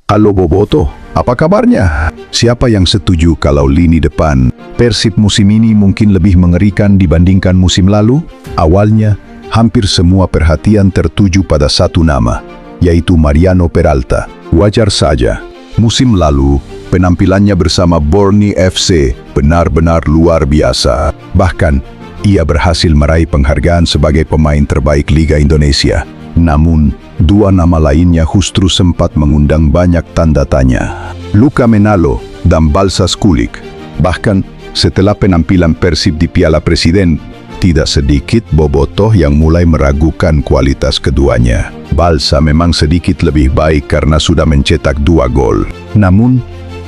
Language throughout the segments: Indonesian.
Halo Boboto, apa kabarnya? Siapa yang setuju kalau lini depan Persib musim ini mungkin lebih mengerikan dibandingkan musim lalu? Awalnya, hampir semua perhatian tertuju pada satu nama, yaitu Mariano Peralta. Wajar saja, musim lalu penampilannya bersama Borneo FC benar-benar luar biasa. Bahkan, ia berhasil meraih penghargaan sebagai pemain terbaik Liga Indonesia. Namun, dua nama lainnya justru sempat mengundang banyak tanda tanya. Luka Menalo dan Balsa Skulik. Bahkan, setelah penampilan Persib di Piala Presiden, tidak sedikit bobotoh yang mulai meragukan kualitas keduanya. Balsa memang sedikit lebih baik karena sudah mencetak 2 gol. Namun,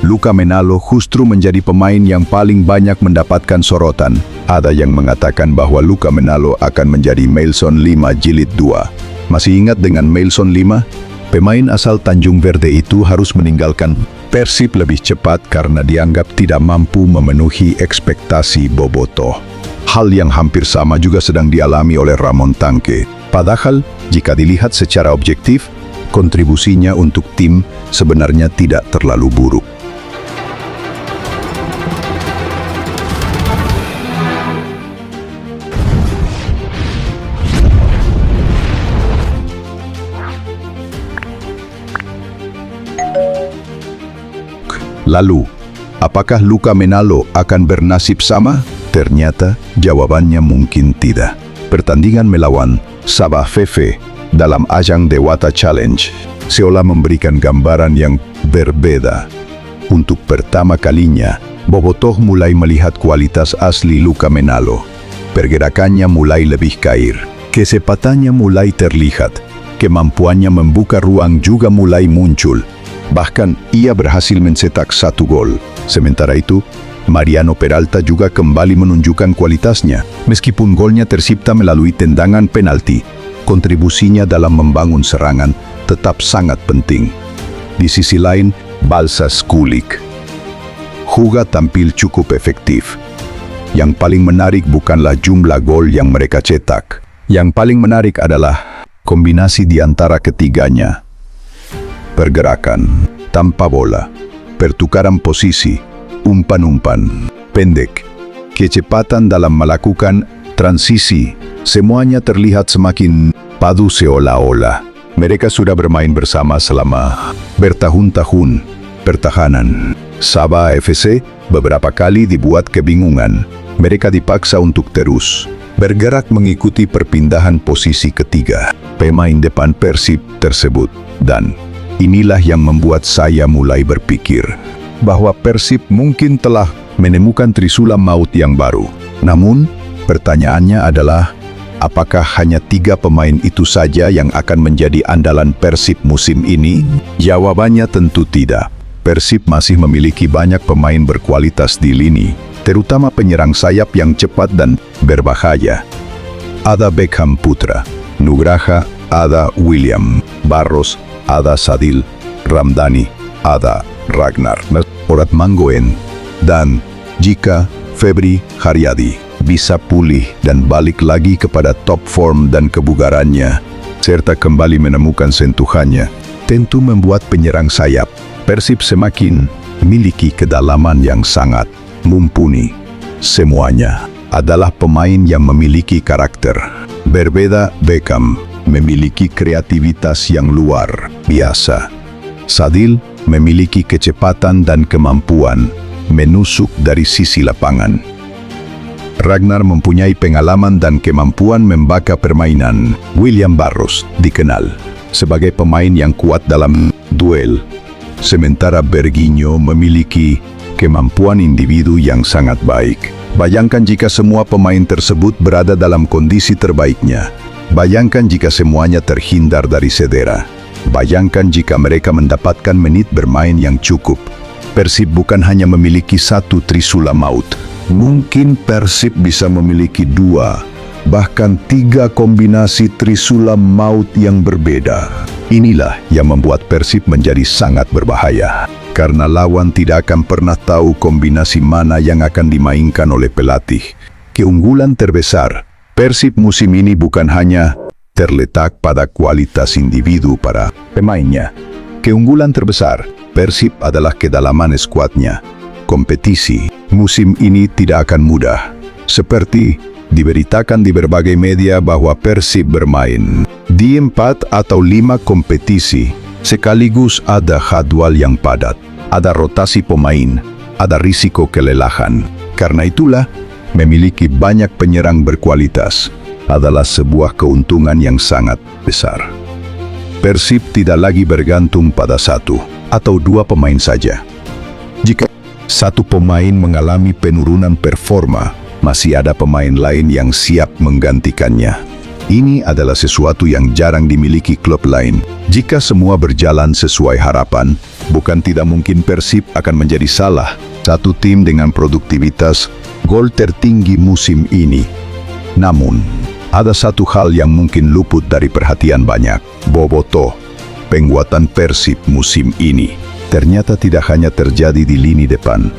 Luka Menalo justru menjadi pemain yang paling banyak mendapatkan sorotan. Ada yang mengatakan bahwa Luka Menalo akan menjadi Mailson 5 Jilid 2. Masih ingat dengan Mailson 5? Pemain asal Tanjung Verde itu harus meninggalkan Persib lebih cepat karena dianggap tidak mampu memenuhi ekspektasi bobotoh. Hal yang hampir sama juga sedang dialami oleh Ramon Tanque. Padahal, jika dilihat secara objektif, kontribusinya untuk tim sebenarnya tidak terlalu buruk. Lalu, apakah Luka Menalo akan bernasib sama? Ternyata, jawabannya mungkin tidak. Pertandingan melawan Sabah FF dalam ajang Dewata Challenge seolah memberikan gambaran yang berbeda. Untuk pertama kalinya, bobotoh mulai melihat kualitas asli Luka Menalo. Pergerakannya mulai lebih cair, kesempatannya mulai terlihat, kemampuannya membuka ruang juga mulai muncul. Bahkan, ia berhasil mencetak 1 gol. Sementara itu, Mariano Peralta juga kembali menunjukkan kualitasnya. Meskipun golnya tercipta melalui tendangan penalti, kontribusinya dalam membangun serangan tetap sangat penting. Di sisi lain, Balsa Skulik juga tampil cukup efektif. Yang paling menarik bukanlah jumlah gol yang mereka cetak. Yang paling menarik adalah kombinasi di antara ketiganya. Pergerakan tanpa bola, pertukaran posisi, umpan-umpan pendek, kecepatan dalam melakukan transisi, semuanya terlihat semakin padu seolah-olah mereka sudah bermain bersama selama bertahun-tahun. Pertahanan Sabah FC beberapa kali dibuat kebingungan. Mereka dipaksa untuk terus bergerak mengikuti perpindahan posisi ketiga pemain depan Persib tersebut. Dan inilah yang membuat saya mulai berpikir bahwa Persib mungkin telah menemukan trisula maut yang baru. Namun, pertanyaannya adalah, apakah hanya 3 pemain itu saja yang akan menjadi andalan Persib musim ini? Jawabannya tentu tidak. Persib masih memiliki banyak pemain berkualitas di lini, terutama penyerang sayap yang cepat dan berbahaya. Ada Beckham Putra, Nugraha, ada William Barros, ada Sadil Ramdhani, ada Ragnar Orat Manggoen, dan jika Febri Haryadi bisa pulih dan balik lagi kepada top form dan kebugarannya, serta kembali menemukan sentuhannya, tentu membuat penyerang sayap Persib semakin memiliki kedalaman yang sangat mumpuni. Semuanya adalah pemain yang memiliki karakter. Berbeda, Beckham memiliki kreativitas yang luar biasa. Sadil memiliki kecepatan dan kemampuan menusuk dari sisi lapangan. Ragnar mempunyai pengalaman dan kemampuan membaca permainan. William Barros dikenal sebagai pemain yang kuat dalam duel. Sementara Berginho memiliki kemampuan individu yang sangat baik. Bayangkan jika semua pemain tersebut berada dalam kondisi terbaiknya. Bayangkan jika semuanya terhindar dari cedera. Bayangkan jika mereka mendapatkan menit bermain yang cukup. Persib bukan hanya memiliki 1 trisula maut. Mungkin Persib bisa memiliki 2, bahkan 3 kombinasi trisula maut yang berbeda. Inilah yang membuat Persib menjadi sangat berbahaya. Karena lawan tidak akan pernah tahu kombinasi mana yang akan dimainkan oleh pelatih. Keunggulan terbesar Persib musim ini bukan hanya terletak pada kualitas individu para pemainnya, Keunggulan terbesar Persib adalah kedalaman skuadnya. Kompetisi musim ini tidak akan mudah. Seperti diberitakan di berbagai media bahwa Persib bermain di 4 atau 5 kompetisi sekaligus, ada jadwal yang padat, ada rotasi pemain, ada risiko kelelahan. Karena itulah, memiliki banyak penyerang berkualitas adalah sebuah keuntungan yang sangat besar. Persib tidak lagi bergantung pada 1 atau 2 pemain saja. Jika satu pemain mengalami penurunan performa, masih ada pemain lain yang siap menggantikannya. Ini adalah sesuatu yang jarang dimiliki klub lain. Jika semua berjalan sesuai harapan, bukan tidak mungkin Persib akan menjadi salah satu tim dengan produktivitas gol tertinggi musim ini. Namun, ada satu hal yang mungkin luput dari perhatian banyak. Bobotoh, penguatan Persib musim ini ternyata tidak hanya terjadi di lini depan.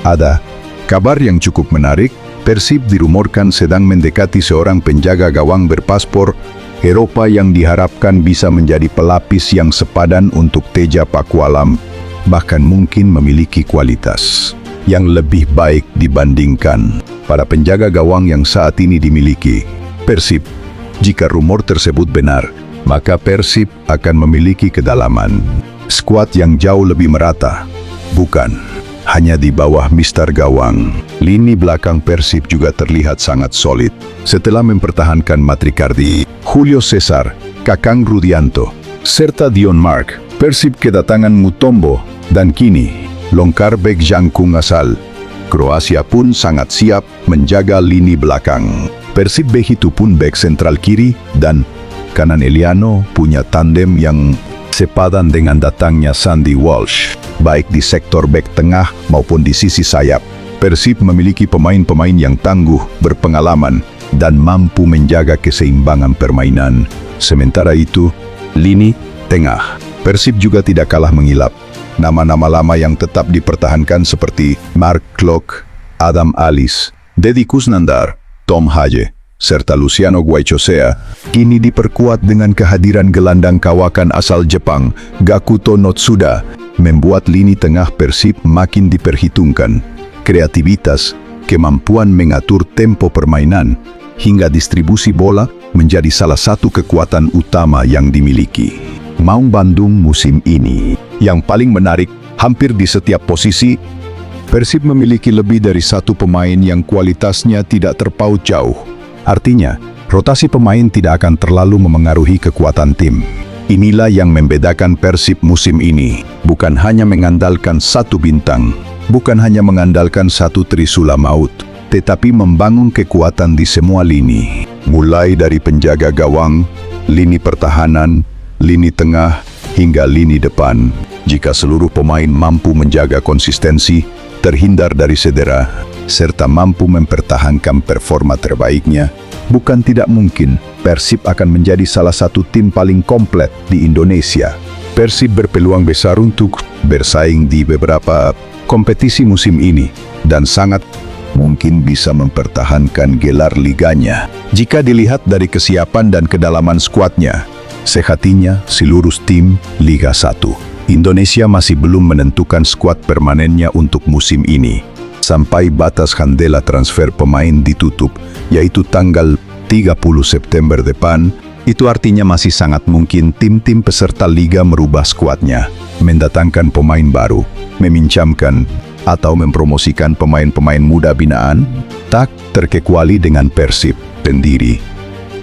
Ada kabar yang cukup menarik. Persib dirumorkan sedang mendekati seorang penjaga gawang berpaspor Eropa yang diharapkan bisa menjadi pelapis yang sepadan untuk Teja Pakualam, bahkan mungkin memiliki kualitas yang lebih baik dibandingkan para penjaga gawang yang saat ini dimiliki Persib. Jika rumor tersebut benar, maka Persib akan memiliki kedalaman skuad yang jauh lebih merata, bukan hanya di bawah Mister Gawang. Lini belakang Persib juga terlihat sangat solid. Setelah mempertahankan Matricardi, Julio Cesar, Kakang Rudianto, serta Dion Mark, Persib kedatangan Mutombo, dan kini longkar bek Jangkung asal Kroasia pun sangat siap menjaga lini belakang. Persib begitu pun bek sentral kiri dan kanan Eliano punya tandem yang sepadan dengan datangnya Sandy Walsh, baik di sektor bek tengah maupun di sisi sayap. Persib memiliki pemain-pemain yang tangguh, berpengalaman, dan mampu menjaga keseimbangan permainan. Sementara itu, lini tengah Persib juga tidak kalah mengilap. Nama-nama lama yang tetap dipertahankan seperti Mark Klok, Adam Alis, Deddy Kusnandar, Tom Haje, serta Luciano Guaichosea, kini diperkuat dengan kehadiran gelandang kawakan asal Jepang, Gakuto Notsuda, membuat lini tengah Persib makin diperhitungkan. Kreativitas, kemampuan mengatur tempo permainan, hingga distribusi bola menjadi salah satu kekuatan utama yang dimiliki Maung Bandung musim ini. Yang paling menarik, hampir di setiap posisi, Persib memiliki lebih dari satu pemain yang kualitasnya tidak terpaut jauh. Artinya, rotasi pemain tidak akan terlalu memengaruhi kekuatan tim. Inilah yang membedakan Persib musim ini. Bukan hanya mengandalkan satu bintang, bukan hanya mengandalkan satu trisula maut, tetapi membangun kekuatan di semua lini. Mulai dari penjaga gawang, lini pertahanan, lini tengah, hingga lini depan. Jika seluruh pemain mampu menjaga konsistensi, terhindar dari cedera, serta mampu mempertahankan performa terbaiknya, bukan tidak mungkin Persib akan menjadi salah satu tim paling komplit di Indonesia. Persib berpeluang besar untuk bersaing di beberapa kompetisi musim ini dan sangat mungkin bisa mempertahankan gelar liganya. Jika dilihat dari kesiapan dan kedalaman skuadnya, sehatinya seluruh tim Liga 1 Indonesia masih belum menentukan skuad permanennya untuk musim ini. Sampai batas jendela transfer pemain ditutup, yaitu tanggal 30 September depan, itu artinya masih sangat mungkin tim-tim peserta Liga merubah skuadnya, mendatangkan pemain baru, meminjamkan atau mempromosikan pemain-pemain muda binaan, tak terkecuali dengan Persib sendiri.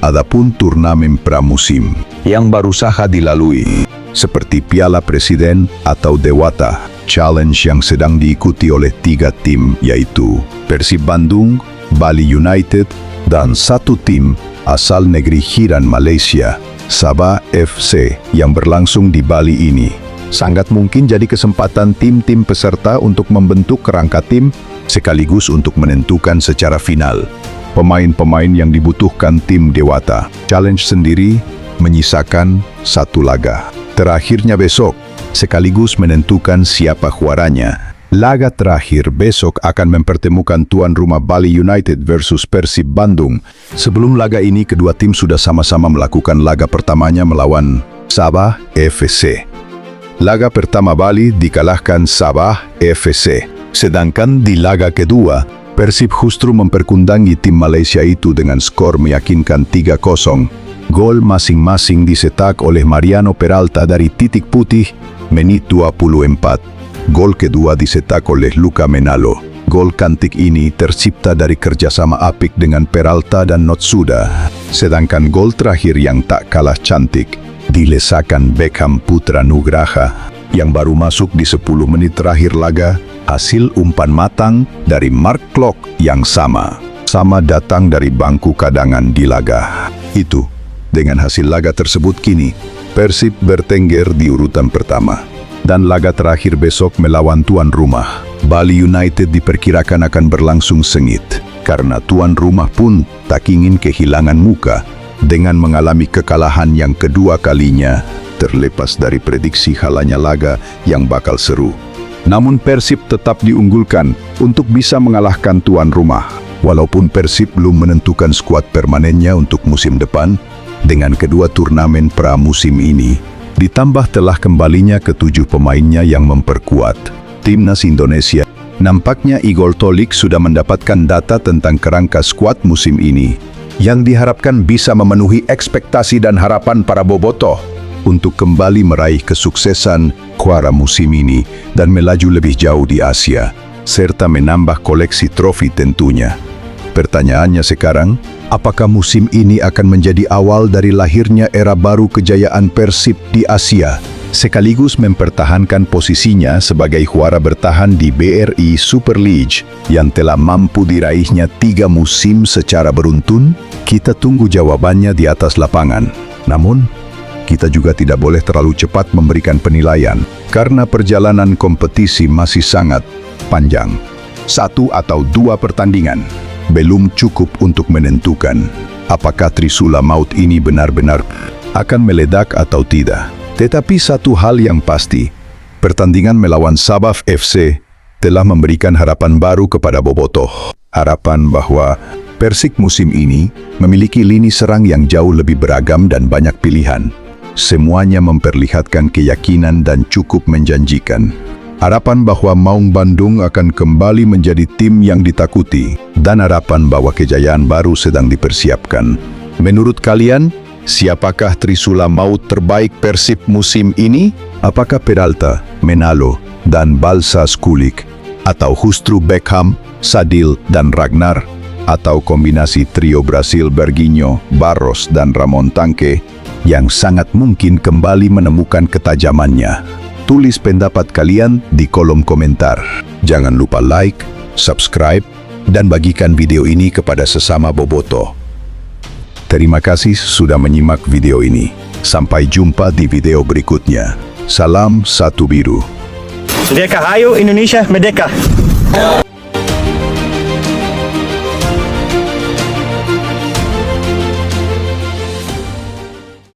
Adapun turnamen pramusim yang baru saja dilalui, seperti Piala Presiden atau Dewata Challenge yang sedang diikuti oleh 3 tim, yaitu Persib Bandung, Bali United, dan satu tim asal negeri jiran Malaysia, Sabah FC, yang berlangsung di Bali ini. Sangat mungkin jadi kesempatan tim-tim peserta untuk membentuk kerangka tim, sekaligus untuk menentukan secara final pemain-pemain yang dibutuhkan tim Dewata Challenge sendiri menyisakan 1 laga terakhirnya besok, sekaligus menentukan siapa juaranya. Laga terakhir besok akan mempertemukan tuan rumah Bali United versus Persib Bandung. Sebelum laga ini, kedua tim sudah sama-sama melakukan laga pertamanya melawan Sabah FC. Laga pertama Bali dikalahkan Sabah FC. Sedangkan di laga kedua, Persib justru memperkundangi tim Malaysia itu dengan skor meyakinkan 3-0. Gol masing-masing dicetak oleh Mariano Peralta dari titik putih, menit 24. Gol kedua dicetak oleh Luka Menalo. Gol kantik ini tercipta dari kerjasama apik dengan Peralta dan Notsuda. Sedangkan gol terakhir yang tak kalah cantik dilesakan Beckham Putra Nugraha yang baru masuk di 10 menit terakhir laga, hasil umpan matang dari Mark Klok yang sama datang dari bangku cadangan di laga itu. Dengan hasil laga tersebut kini, Persib bertengger di urutan pertama. Dan laga terakhir besok melawan tuan rumah, Bali United diperkirakan akan berlangsung sengit. Karena tuan rumah pun tak ingin kehilangan muka dengan mengalami kekalahan yang kedua kalinya, terlepas dari prediksi halanya laga yang bakal seru. Namun Persib tetap diunggulkan untuk bisa mengalahkan tuan rumah. Walaupun Persib belum menentukan skuad permanennya untuk musim depan, dengan kedua turnamen pramusim ini, ditambah telah kembalinya ke-7 pemainnya yang memperkuat Timnas Indonesia, nampaknya Igor Tolik sudah mendapatkan data tentang kerangka skuad musim ini, yang diharapkan bisa memenuhi ekspektasi dan harapan para bobotoh untuk kembali meraih kesuksesan juara musim ini dan melaju lebih jauh di Asia, serta menambah koleksi trofi tentunya. Pertanyaannya sekarang, apakah musim ini akan menjadi awal dari lahirnya era baru kejayaan Persib di Asia, sekaligus mempertahankan posisinya sebagai juara bertahan di BRI Super League yang telah mampu diraihnya 3 musim secara beruntun? Kita tunggu jawabannya di atas lapangan. Namun, kita juga tidak boleh terlalu cepat memberikan penilaian, karena perjalanan kompetisi masih sangat panjang. 1 atau 2 pertandingan belum cukup untuk menentukan apakah Trisula Maut ini benar-benar akan meledak atau tidak. Tetapi satu hal yang pasti, pertandingan melawan Sabah FC telah memberikan harapan baru kepada bobotoh. Harapan bahwa Persik musim ini memiliki lini serang yang jauh lebih beragam dan banyak pilihan. Semuanya memperlihatkan keyakinan dan cukup menjanjikan. Harapan bahwa Maung Bandung akan kembali menjadi tim yang ditakuti, dan harapan bahwa kejayaan baru sedang dipersiapkan. Menurut kalian, siapakah Trisula Maut terbaik Persib musim ini? Apakah Peralta, Menalo, dan Balsa Skulik? Atau justru Beckham, Sadil, dan Ragnar? Atau kombinasi trio Brasil Berginho, Barros, dan Ramon Tanque yang sangat mungkin kembali menemukan ketajamannya? Tulis pendapat kalian di kolom komentar. Jangan lupa like, subscribe, dan bagikan video ini kepada sesama bobotoh. Terima kasih sudah menyimak video ini. Sampai jumpa di video berikutnya. Salam Satu Biru. Merdeka, hayo Indonesia, merdeka!